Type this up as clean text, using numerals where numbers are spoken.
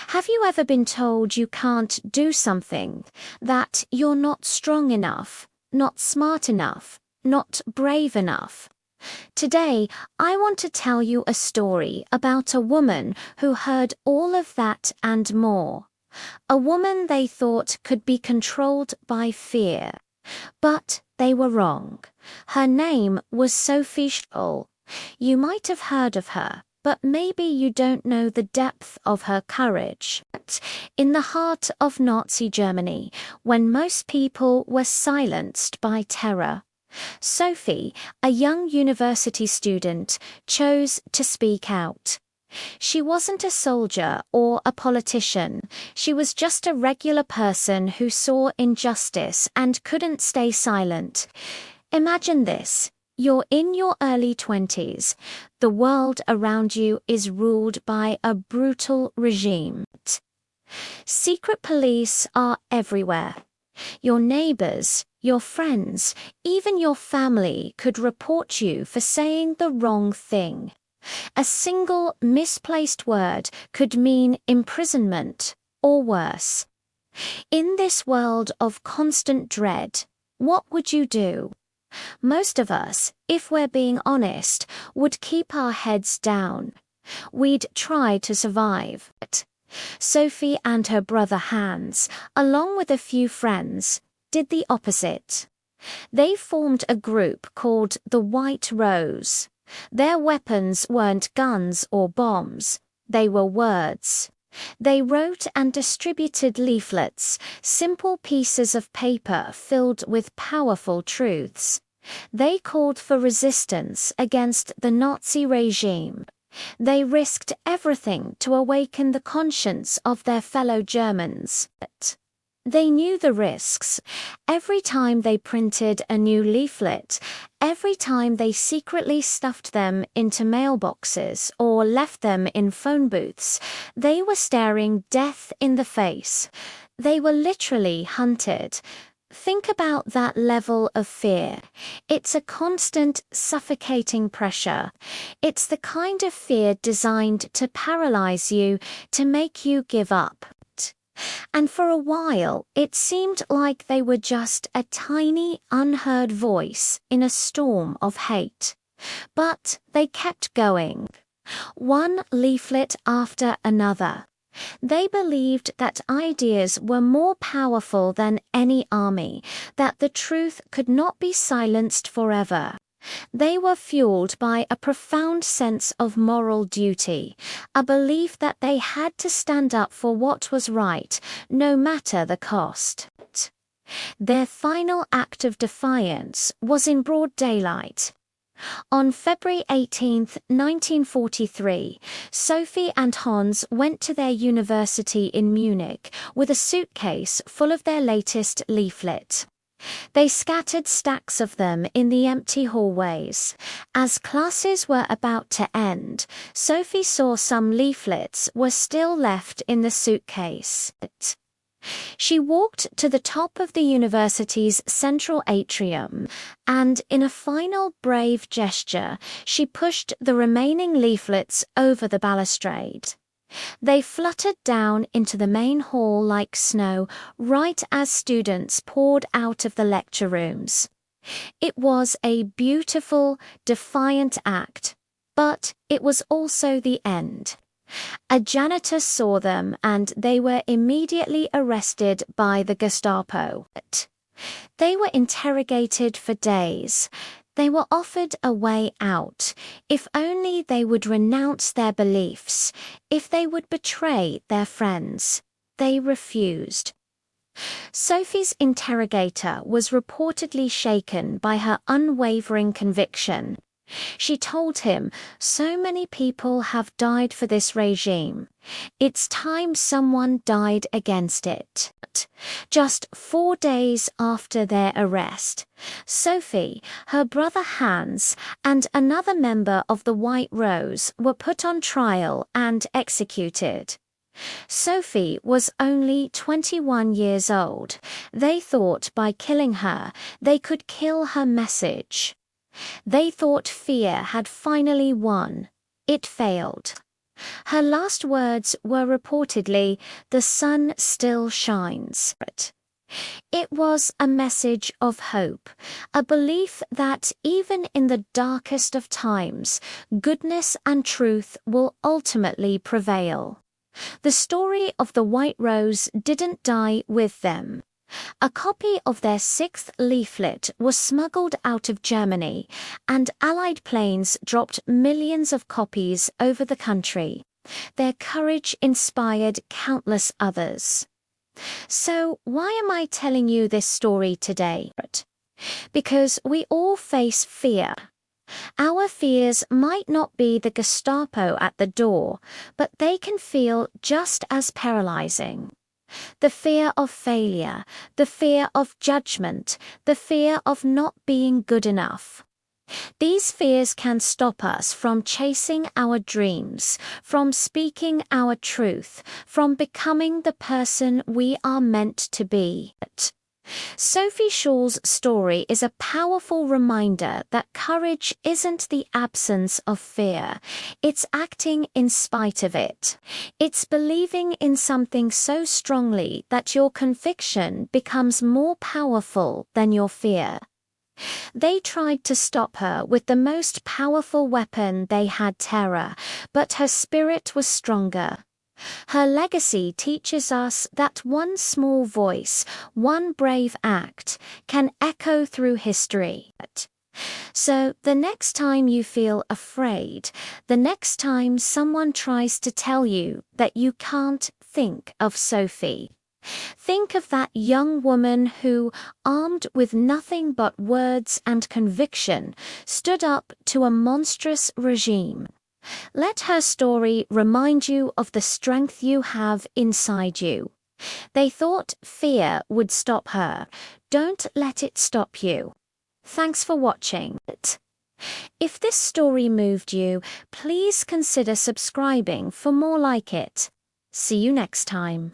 Have you ever been told you can't do something, that you're not strong enough, not smart enough, not brave enough? Today, I want to tell you a story about a woman who heard all of that and more. A woman they thought could be controlled by fear. But they were wrong. Her name was Sophie Scholl. You might have heard of her, but maybe you don't know the depth of her courage. In the heart of Nazi Germany, when most people were silenced by terror, Sophie, a young university student, chose to speak out. She wasn't a soldier or a politician. She was just a regular person who saw injustice and couldn't stay silent. Imagine this. You're in your early 20s. The world around you is ruled by a brutal regime. Secret police are everywhere. Your neighbors, your friends, even your family could report you for saying the wrong thing. A single misplaced word could mean imprisonment or worse. In this world of constant dread, what would you do? Most of us, if we're being honest, would keep our heads down. We'd try to survive. Sophie and her brother Hans, along with a few friends, did the opposite. They formed a group called the White Rose. Their weapons weren't guns or bombs, they were words. They wrote and distributed leaflets, simple pieces of paper filled with powerful truths. They called for resistance against the Nazi regime. They risked everything to awaken the conscience of their fellow Germans. They knew the risks. Every time they printed a new leaflet, every time they secretly stuffed them into mailboxes or left them in phone booths, they were staring death in the face. They were literally hunted. Think about that level of fear. It's a constant, suffocating pressure. It's the kind of fear designed to paralyze you, to make you give up. And for a while, it seemed like they were just a tiny, unheard voice in a storm of hate. But they kept going. One leaflet after another. They believed that ideas were more powerful than any army, that the truth could not be silenced forever. They were fueled by a profound sense of moral duty, a belief that they had to stand up for what was right, no matter the cost. Their final act of defiance was in broad daylight. On February 18, 1943, Sophie and Hans went to their university in Munich with a suitcase full of their latest leaflet. They scattered stacks of them in the empty hallways. As classes were about to end, Sophie saw some leaflets were still left in the suitcase. She walked to the top of the university's central atrium, and in a final brave gesture, she pushed the remaining leaflets over the balustrade. They fluttered down into the main hall like snow right as students poured out of the lecture rooms. It was a beautiful, defiant act, but it was also the end. A janitor saw them and they were immediately arrested by the Gestapo. They were interrogated for days. They were offered a way out, if only they would renounce their beliefs, if they would betray their friends. They refused. Sophie's interrogator was reportedly shaken by her unwavering conviction. She told him, "So many people have died for this regime. It's time someone died against it." Just 4 days after their arrest, Sophie, her brother Hans, and another member of the White Rose were put on trial and executed. Sophie was only 21 years old. They thought by killing her, they could kill her message. They thought fear had finally won. It failed. Her last words were reportedly, "The sun still shines." It was a message of hope, a belief that even in the darkest of times, goodness and truth will ultimately prevail. The story of the White Rose didn't die with them. A copy of their sixth leaflet was smuggled out of Germany, and Allied planes dropped millions of copies over the country. Their courage inspired countless others. So, why am I telling you this story today? Because we all face fear. Our fears might not be the Gestapo at the door, but they can feel just as paralyzing. The fear of failure, the fear of judgment, the fear of not being good enough. These fears can stop us from chasing our dreams, from speaking our truth, from becoming the person we are meant to be. Sophie Scholl's story is a powerful reminder that courage isn't the absence of fear, it's acting in spite of it. It's believing in something so strongly that your conviction becomes more powerful than your fear. They tried to stop her with the most powerful weapon they had, terror, but her spirit was stronger. Her legacy teaches us that one small voice, one brave act, can echo through history. So the next time you feel afraid, the next time someone tries to tell you that you can't, think of Sophie. Think of that young woman who, armed with nothing but words and conviction, stood up to a monstrous regime. Let her story remind you of the strength you have inside you. They thought fear would stop her. Don't let it stop you. Thanks for watching. If this story moved you, please consider subscribing for more like it. See you next time.